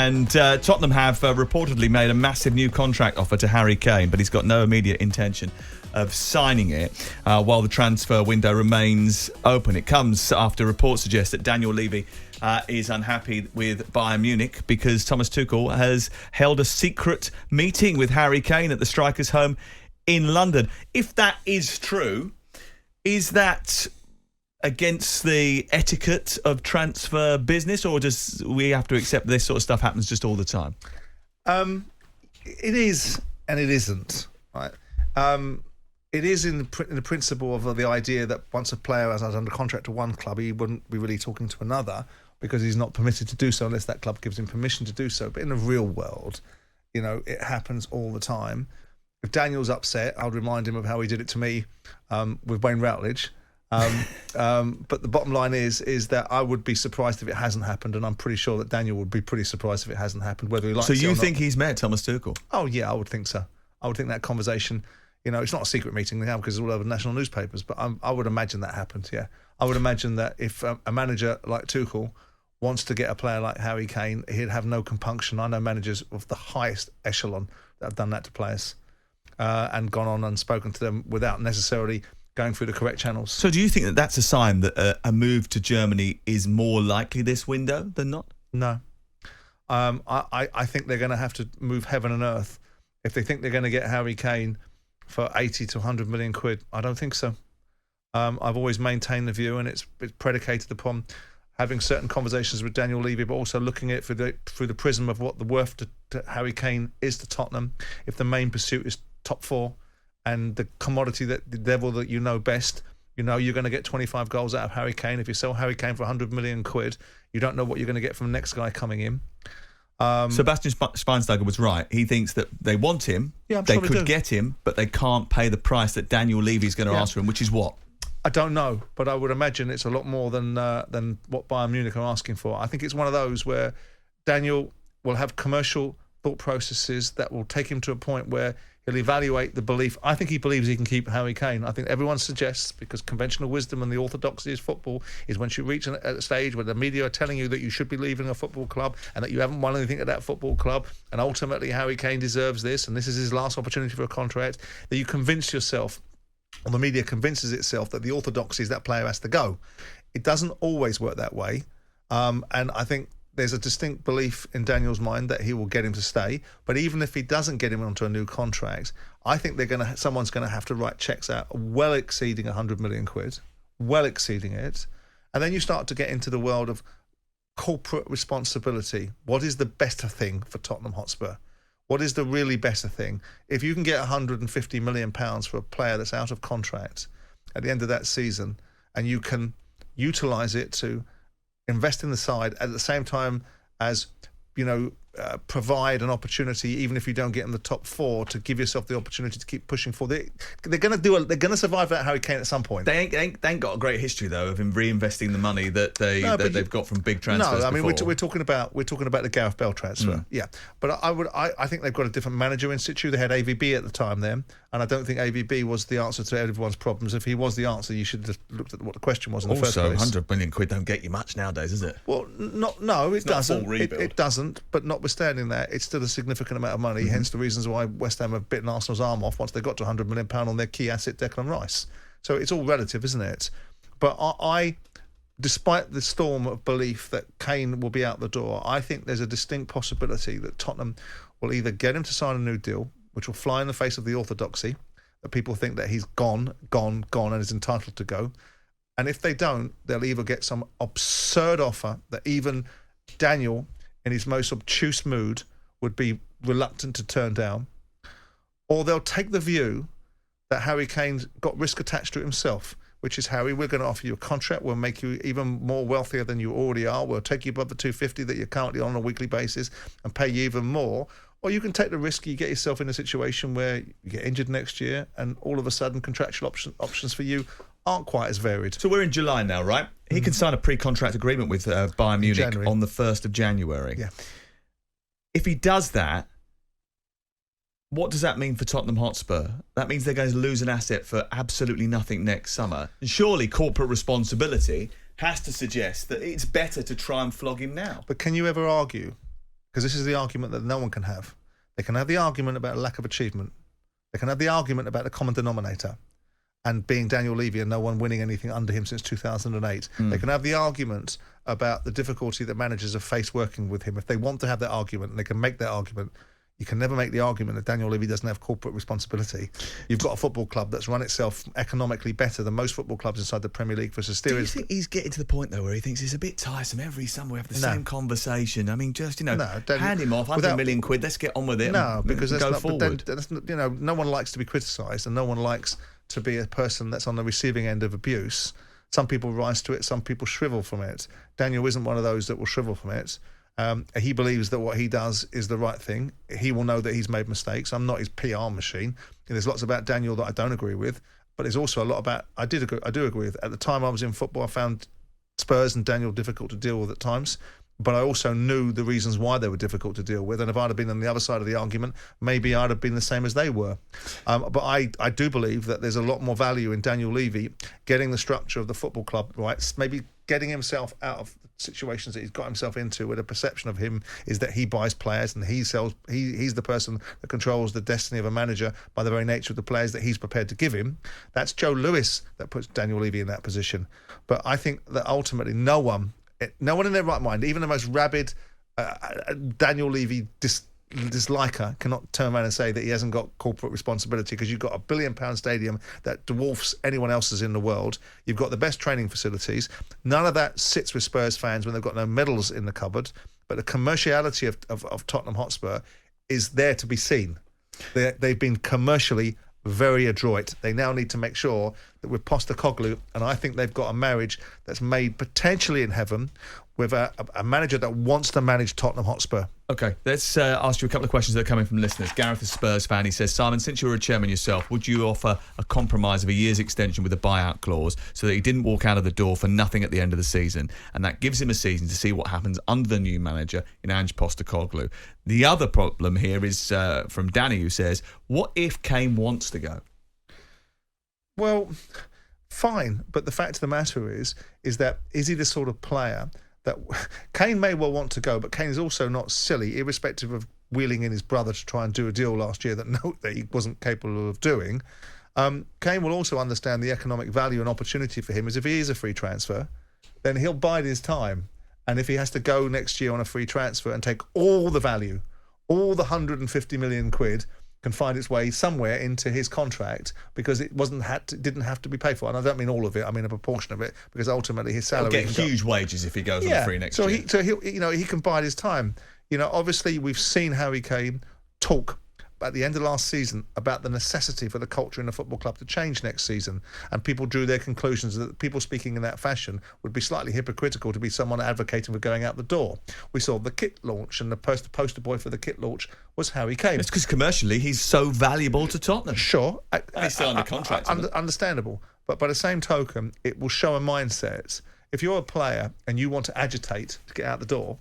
And Tottenham have reportedly made a massive new contract offer to Harry Kane, but he's got no immediate intention of signing it while the transfer window remains open. It comes after reports suggest that Daniel Levy is unhappy with Bayern Munich because Thomas Tuchel has held a secret meeting with Harry Kane at the striker's home in London. If that is true, is that against the etiquette of transfer business, or does we have to accept this sort of stuff happens just all the time? It is and it isn't, right? It is in the principle of the idea that once a player has under contract to one club, he wouldn't be really talking to another because he's not permitted to do so unless that club gives him permission to do so. But in the real world, it happens all the time. If Daniel's upset, I'll remind him of how he did it to me with Wayne Routledge. But the bottom line is that I would be surprised if it hasn't happened, and I'm pretty sure that Daniel would be pretty surprised if it hasn't happened, whether he likes it or not. So you think he's met Thomas Tuchel? Oh, yeah, I would think so. I would think that conversation, it's not a secret meeting now because it's all over national newspapers, but I would imagine that happened, yeah. I would imagine that if a manager like Tuchel wants to get a player like Harry Kane, he'd have no compunction. I know managers of the highest echelon that have done that to players and gone on and spoken to them without necessarily going through the correct channels. So do you think that that's a sign that a move to Germany is more likely this window than not? No. I think they're going to have to move heaven and earth if they think they're going to get Harry Kane for 80 to 100 million quid. I don't think so. I've always maintained the view, and it's predicated upon having certain conversations with Daniel Levy, but also looking at it through the prism of what the worth to Harry Kane is to Tottenham. If the main pursuit is top four, and the commodity that the devil that you know best, you're going to get 25 goals out of Harry Kane. If you sell Harry Kane for 100 million quid, you don't know what you're going to get from the next guy coming in. Sebastian Schweinsteiger was right. He thinks that they want him, they could get him, but they can't pay the price that Daniel Levy's going to ask for him, which is what? I don't know, but I would imagine it's a lot more than what Bayern Munich are asking for. I think it's one of those where Daniel will have commercial thought processes that will take him to a point where he'll evaluate the belief. I think he believes he can keep Harry Kane. I think everyone suggests, because conventional wisdom and the orthodoxy of football is once you reach a stage where the media are telling you that you should be leaving a football club and that you haven't won anything at that football club, and ultimately Harry Kane deserves this and this is his last opportunity for a contract, that you convince yourself, or the media convinces itself, that the orthodoxy is that player has to go. It doesn't always work that way. And I think there's a distinct belief in Daniel's mind that he will get him to stay. But even if he doesn't get him onto a new contract, I think someone's going to have to write checks out well exceeding 100 million quid, well exceeding it. And then you start to get into the world of corporate responsibility. What is the better thing for Tottenham Hotspur? What is the really better thing? If you can get £150 million for a player that's out of contract at the end of that season, and you can utilise it to invest in the side at the same time as, provide an opportunity, even if you don't get in the top four, to give yourself the opportunity to keep pushing forward. They're going to survive that Harry Kane at some point. They ain't got a great history though of him reinvesting the money that they've got from big transfers. No, I mean before. we're talking about the Gareth Bale transfer. Yeah, but I think they've got a different manager in situ. They had AVB at the time then, and I don't think AVB was the answer to everyone's problems. If he was the answer, you should have looked at what the question was in the first place. Also, 100 million quid don't get you much nowadays, is it? Well, it doesn't. It doesn't. But notwithstanding that, it's still a significant amount of money. Mm-hmm. Hence the reasons why West Ham have bitten Arsenal's arm off once they got to £100 million on their key asset, Declan Rice. So it's all relative, isn't it? But I, despite the storm of belief that Kane will be out the door, I think there's a distinct possibility that Tottenham will either get him to sign a new deal, which will fly in the face of the orthodoxy, that people think that he's gone, and is entitled to go. And if they don't, they'll either get some absurd offer that even Daniel, in his most obtuse mood, would be reluctant to turn down, or they'll take the view that Harry Kane's got risk attached to himself, which is, Harry, we're going to offer you a contract, we'll make you even more wealthier than you already are, we'll take you above the 250 that you're currently on a weekly basis and pay you even more. Or you can take the risk, you get yourself in a situation where you get injured next year and all of a sudden contractual options for you aren't quite as varied. So we're in July now, right? He can sign a pre-contract agreement with Bayern Munich on the 1st of January. Yeah. If he does that, what does that mean for Tottenham Hotspur? That means they're going to lose an asset for absolutely nothing next summer. And surely corporate responsibility has to suggest that it's better to try and flog him now. But can you ever argue because this is the argument that no one can have. They can have the argument about a lack of achievement. They can have the argument about the common denominator and being Daniel Levy and no one winning anything under him since 2008. They can have the argument about the difficulty that managers have faced working with him. If they want to have that argument, and they can make that argument, you can never make the argument that Daniel Levy doesn't have corporate responsibility. You've got a football club that's run itself economically better than most football clubs inside the Premier League for Do you think he's getting to the point, though, where he thinks it's a bit tiresome every summer we have the same conversation? I mean, just, hand him off, £100 million, let's get on with it. No, because that's go forward. No one likes to be criticised, and no one likes to be a person that's on the receiving end of abuse. Some people rise to it, some people shrivel from it. Daniel isn't one of those that will shrivel from it. He believes that what he does is the right thing. He will know that he's made mistakes. I'm not his PR machine. There's lots about Daniel that I don't agree with, but there's also a lot about I do agree with. At the time I was in football, I found Spurs and Daniel difficult to deal with at times, but I also knew the reasons why they were difficult to deal with, and if I'd have been on the other side of the argument, maybe I'd have been the same as they were. But I do believe that there's a lot more value in Daniel Levy getting the structure of the football club right, maybe getting himself out of situations that he's got himself into, where the perception of him is that he buys players and he's the person that controls the destiny of a manager by the very nature of the players that he's prepared to give him. That's Joe Lewis that puts Daniel Levy in that position. But I think that ultimately no one in their right mind, even the most rabid Daniel Levy disliker, cannot turn around and say that he hasn't got corporate responsibility, because you've got £1 billion stadium that dwarfs anyone else's in the world. You've got the best training facilities. None of that sits with Spurs fans when they've got no medals in the cupboard. But the commerciality of Tottenham Hotspur is there to be seen. They've been commercially very adroit. They now need to make sure that with Postecoglou, and I think they've got a marriage that's made potentially in heaven with a manager that wants to manage Tottenham Hotspur. Okay, let's ask you a couple of questions that are coming from listeners. Gareth, a Spurs fan, he says, Simon, since you were a chairman yourself, would you offer a compromise of a year's extension with a buyout clause so that he didn't walk out of the door for nothing at the end of the season? And that gives him a season to see what happens under the new manager in Ange Postecoglou. The other problem here is from Danny, who says, what if Kane wants to go? Well, fine, but the fact of the matter is that is he the sort of player that Kane may well want to go, but Kane is also not silly, irrespective of wheeling in his brother to try and do a deal last year that he wasn't capable of doing. Kane will also understand the economic value and opportunity for him is if he is a free transfer, then he'll bide his time. And if he has to go next year on a free transfer and take all the value, all the 150 million quid, can find its way somewhere into his contract, because it didn't have to be paid for. And I don't mean all of it, I mean a proportion of it, because ultimately his salary He'll get huge wages if he goes on free next year. So he can bide his time. Obviously we've seen Harry Kane talk at the end of last season about the necessity for the culture in the football club to change next season, and people drew their conclusions that people speaking in that fashion would be slightly hypocritical to be someone advocating for going out the door. We saw the kit launch, and the poster boy for the kit launch was Harry Kane. It's because commercially he's so valuable to Tottenham. Sure. And he's still under contract. Understandable. But by the same token, it will show a mindset. If you're a player and you want to agitate to get out the door,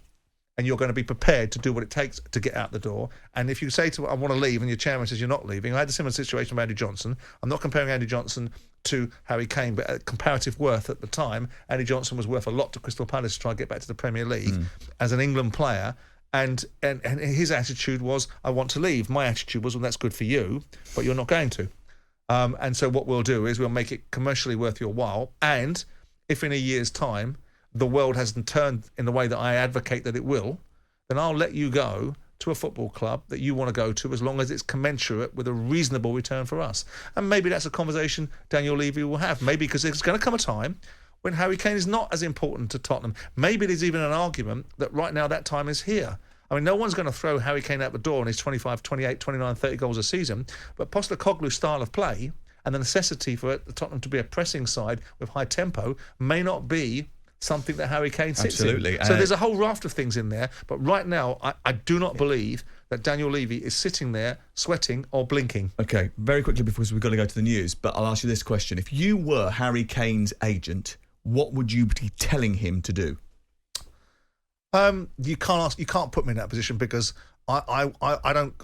and you're going to be prepared to do what it takes to get out the door. And if you say I want to leave, and your chairman says you're not leaving. I had a similar situation with Andy Johnson. I'm not comparing Andy Johnson to Harry Kane, but at comparative worth at the time, Andy Johnson was worth a lot to Crystal Palace to try and get back to the Premier League as an England player. And his attitude was, I want to leave. My attitude was, well, that's good for you, but you're not going to. And so what we'll do is we'll make it commercially worth your while. And if in a year's time the world hasn't turned in the way that I advocate that it will, then I'll let you go to a football club that you want to go to, as long as it's commensurate with a reasonable return for us. And maybe that's a conversation Daniel Levy will have. Maybe because there's going to come a time when Harry Kane is not as important to Tottenham. Maybe there's even an argument that right now that time is here. I mean, no one's going to throw Harry Kane out the door on his 25, 28, 29, 30 goals a season, but Postecoglou's style of play and the necessity for Tottenham to be a pressing side with high tempo may not be something that Harry Kane sits in. So there's a whole raft of things in there. But right now, I do not believe that Daniel Levy is sitting there sweating or blinking. Okay, very quickly before we've got to go to the news, but I'll ask you this question. If you were Harry Kane's agent, what would you be telling him to do? You can't put me in that position, because I don't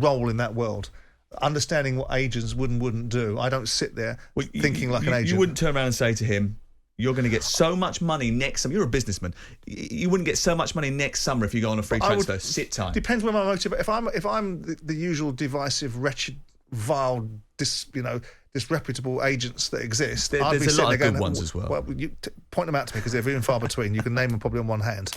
roll in that world. Understanding what agents would and wouldn't do, I don't sit there thinking like an agent. You wouldn't turn around and say to him, you're going to get so much money next summer. You're a businessman. You wouldn't get so much money next summer if you go on a free transfer. Sit tight. Depends where my motive. If I'm the usual divisive, wretched, vile, disreputable agents that exist, there's a lot of good ones as well. Well, you point them out to me because they're few and far between. You can name them probably on one hand.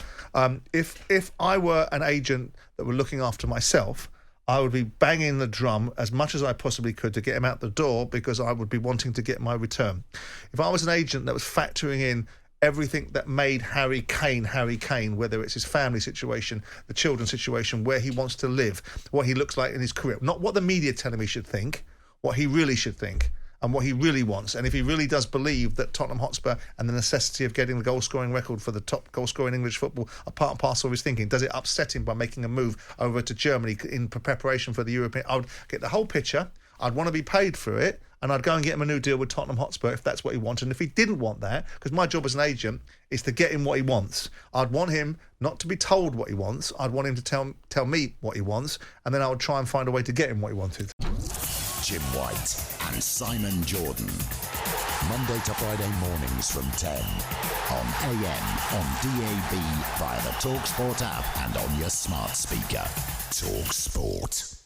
If I were an agent that were looking after myself, I would be banging the drum as much as I possibly could to get him out the door because I would be wanting to get my return. If I was an agent that was factoring in everything that made Harry Kane, whether it's his family situation, the children's situation, where he wants to live, what he looks like in his career, not what the media tell him he should think, what he really should think and what he really wants. And if he really does believe that Tottenham Hotspur and the necessity of getting the goal-scoring record for the top goal-scorer in English football are part and parcel of his thinking, does it upset him by making a move over to Germany in preparation for the European... I would get the whole picture, I'd want to be paid for it, and I'd go and get him a new deal with Tottenham Hotspur if that's what he wanted. And if he didn't want that, because my job as an agent is to get him what he wants, I'd want him not to be told what he wants, I'd want him to tell me what he wants, and then I would try and find a way to get him what he wanted. Jim White and Simon Jordan. Monday to Friday mornings from 10 on AM, on DAB, via the talkSPORT app and on your smart speaker. talkSPORT.